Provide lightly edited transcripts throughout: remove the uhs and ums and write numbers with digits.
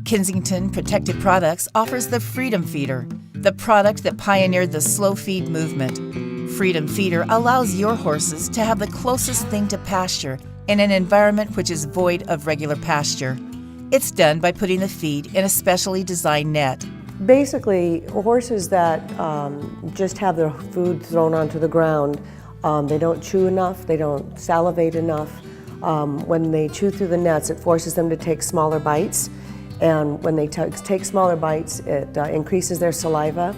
Kensington Protected Products offers the Freedom Feeder, the product that pioneered the slow feed movement. Freedom Feeder allows your horses to have the closest thing to pasture in an environment which is void of regular pasture. It's done by putting the feed in a specially designed net. Basically, horses that just have their food thrown onto the ground, they don't chew enough, they don't salivate enough. When they chew through the nets, it forces them to take smaller bites. And when they take smaller bites, it increases their saliva,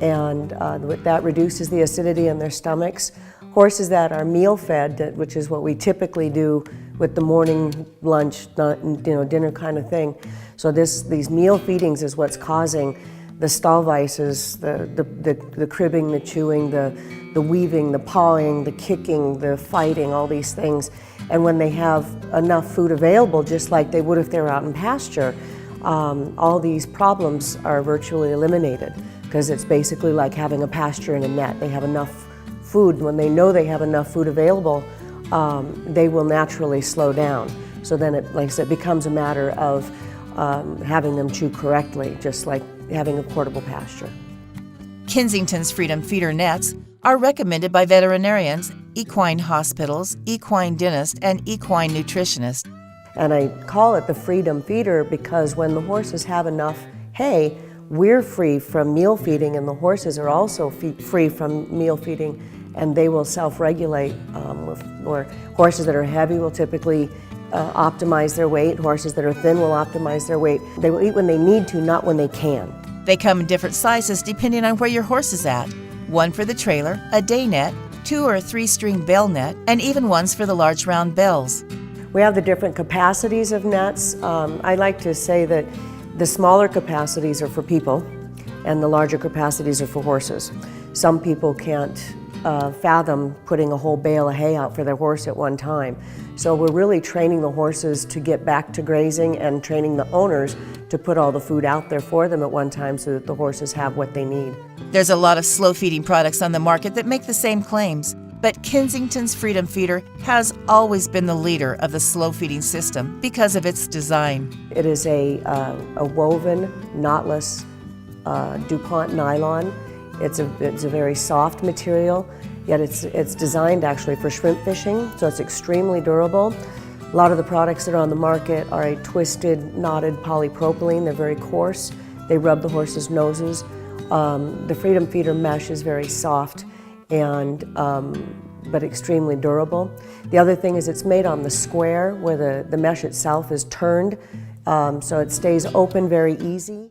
and that reduces the acidity in their stomachs. Horses that are meal fed, which is what we typically do with the morning lunch, dinner kind of thing. So these meal feedings is what's causing the stall vices, the cribbing, the chewing, the weaving, the pawing, the kicking, the fighting, all these things. And when they have enough food available, just like they would if they were out in pasture, all these problems are virtually eliminated, because it's basically like having a pasture in a net. They have enough food. When they know they have enough food available, they will naturally slow down. So then it, like I said, becomes a matter of having them chew correctly, just like having a portable pasture. Kensington's Freedom Feeder nets are recommended by veterinarians, equine hospitals, equine dentists, and equine nutritionists. And I call it the Freedom Feeder because when the horses have enough hay, we're free from meal feeding, and the horses are also free from meal feeding, and they will self-regulate. Or horses that are heavy will typically optimize their weight. Horses that are thin will optimize their weight. They will eat when they need to, not when they can. They come in different sizes depending on where your horse is at. One for the trailer, a day net, 2 or 3 string bell net, and even ones for the large round bells. We have the different capacities of nets. I like to say that the smaller capacities are for people and the larger capacities are for horses. Some people can't fathom putting a whole bale of hay out for their horse at one time. So we're really training the horses to get back to grazing and training the owners to put all the food out there for them at one time so that the horses have what they need. There's a lot of slow feeding products on the market that make the same claims, but Kensington's Freedom Feeder has always been the leader of the slow feeding system because of its design. It is a woven, knotless DuPont nylon. It's a very soft material, yet it's designed actually for shrimp fishing, so it's extremely durable. A lot of the products that are on the market are a twisted, knotted polypropylene. They're very coarse. They rub the horses' noses. The Freedom Feeder mesh is very soft and but extremely durable. The other thing is it's made on the square where the mesh itself is turned, so it stays open very easy.